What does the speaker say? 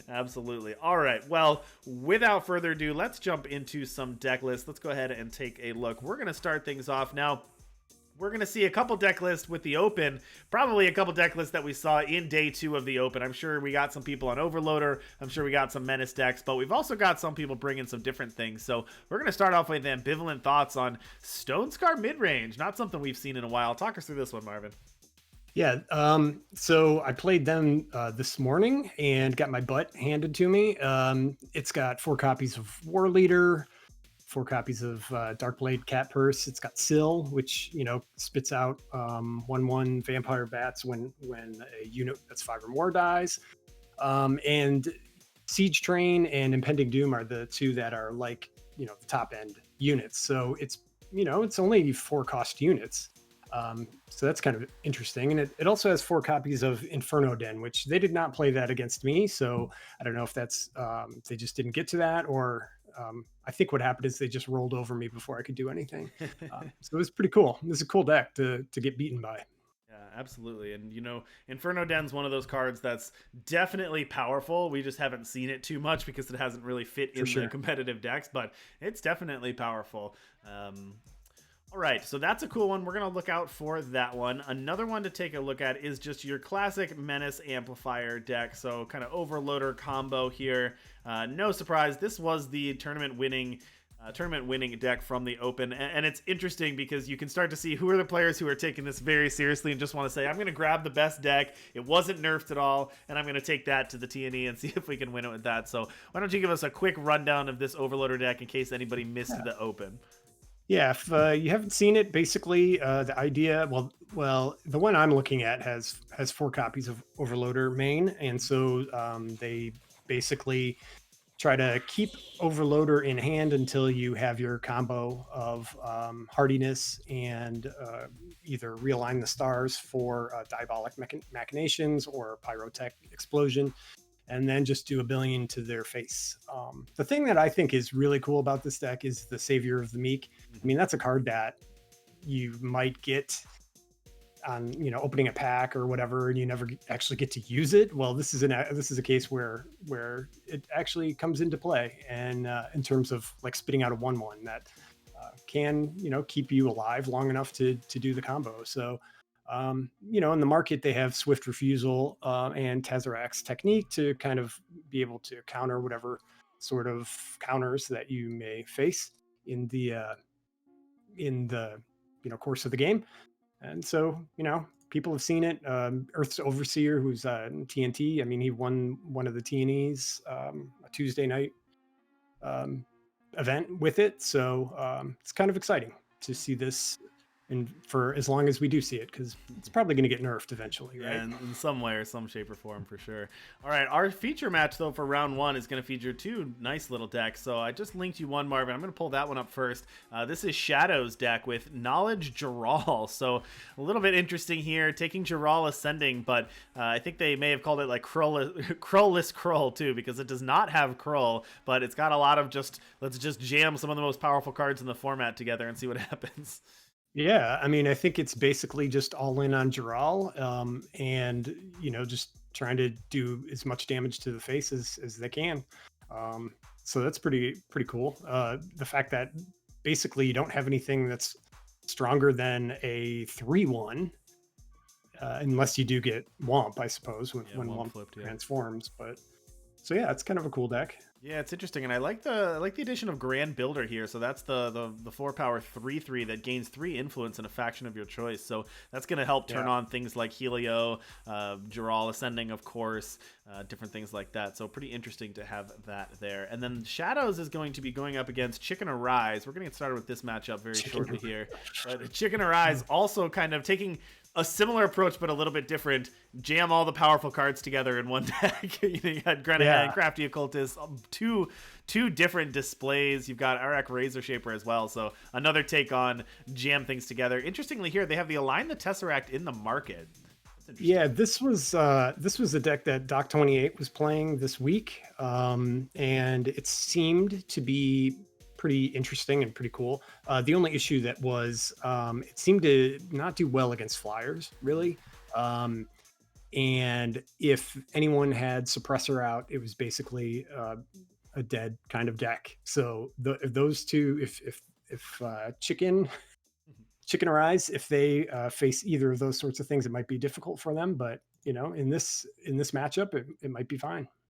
Absolutely. All right. Well, without further ado, let's jump into some deck lists. Let's go ahead and take a look. We're going to start things off now. We're going to see a couple deck lists with the Open, probably a couple deck lists that we saw in day 2 of the Open. I'm sure we got some people on Overloader. I'm sure we got some Menace decks, but we've also got some people bringing some different things. So we're going to start off with ambivalent thoughts on Stonescar Midrange. Not something we've seen in a while. Talk us through this one, Marvin. Yeah, so I played them this morning and got my butt handed to me. It's got 4 copies of War Leader, 4 copies of Darkblade Cat Purse. It's got Sill, which spits out 1/1 Vampire Bats when a unit that's 5 or more dies. And Siege Train and Impending Doom are the 2 that are like the top end units. So it's it's only 4 cost units. So that's kind of interesting. And it also has 4 copies of Inferno Den, which they did not play that against me. So I don't know if that's they just didn't get to that, or I think what happened is they just rolled over me before I could do anything. So it was pretty cool. It was a cool deck to get beaten by. Yeah, absolutely. And, Inferno Den's one of those cards that's definitely powerful. We just haven't seen it too much because it hasn't really fit in the competitive decks, but it's definitely powerful. All right, so that's a cool one. We're going to look out for that one. Another one to take a look at is just your classic Menace Amplifier deck. So kind of Overloader combo here. No surprise, this was the tournament-winning deck from the Open. And it's interesting because you can start to see who are the players who are taking this very seriously and just want to say, I'm going to grab the best deck. It wasn't nerfed at all, and I'm going to take that to the TNE and see if we can win it with that. So why don't you give us a quick rundown of this Overloader deck in case anybody missed the Open? Yeah, if you haven't seen it, basically the idea, well, the one I'm looking at has 4 copies of Overloader main, and so they basically try to keep Overloader in hand until you have your combo of Hardiness and either realign the stars for Diabolic Machinations or Pyrotech Explosion, and then just do a billion to their face. The thing that I think is really cool about this deck is the Savior of the Meek. I mean, that's a card that you might get on, opening a pack or whatever, and you never actually get to use it. Well, this is a case where it actually comes into play, and in terms of like spitting out a 1/1 that can keep you alive long enough to do the combo. So in the market, they have Swift Refusal and Tezzerakt's Technique to kind of be able to counter whatever sort of counters that you may face in the course of the game. And so, people have seen it. Earth's Overseer, who's in TNT, I mean, he won one of the TNEs, a Tuesday night event with it. So it's kind of exciting to see this, and for as long as we do see it, because it's probably going to get nerfed eventually, right? Yeah, in some way or some shape or form, for sure. All right, our feature match, though, for round 1 is going to feature 2 nice little decks. So I just linked you one, Marvin. I'm going to pull that one up first. This is Shadow's deck with Knowledge Jaraal. So a little bit interesting here, taking Jaraal Ascending, but I think they may have called it like Krullless Krull, too, because it does not have Krull, but it's got a lot of let's just jam some of the most powerful cards in the format together and see what happens. Yeah, I mean, I think it's basically just all in on Jaraal, and just trying to do as much damage to the face as they can. So that's pretty cool. The fact that basically you don't have anything that's stronger than a 3/1, unless you do get Womp, I suppose, when Womp transforms. But so yeah, it's kind of a cool deck. Yeah, it's interesting, and I like the addition of Grand Builder here. So that's the 4-power 3/3 that gains 3 influence in a faction of your choice. So that's going to help turn on things like Helio, Jaraal Ascending, of course, different things like that. So pretty interesting to have that there. And then Shadows is going to be going up against Chicken Arise. We're going to get started with this matchup very shortly here. But Chicken Arise also kind of taking a similar approach, but a little bit different. Jam all the powerful cards together in one deck. You had Grenahan, Crafty Occultist, two different displays. You've got Arak Razor Shaper as well. So another take on jam things together. Interestingly, here they have the Align the Tesseract in the market. Yeah, this was a deck that Doc28 was playing this week, and it seemed to be pretty interesting and pretty cool. The only issue that was it seemed to not do well against flyers, really. and if anyone had suppressor out, it was basically a dead kind of deck. So if those two, if chicken or eyes, if they face either of those sorts of things, it might be difficult for them. But in this matchup, it might be fine.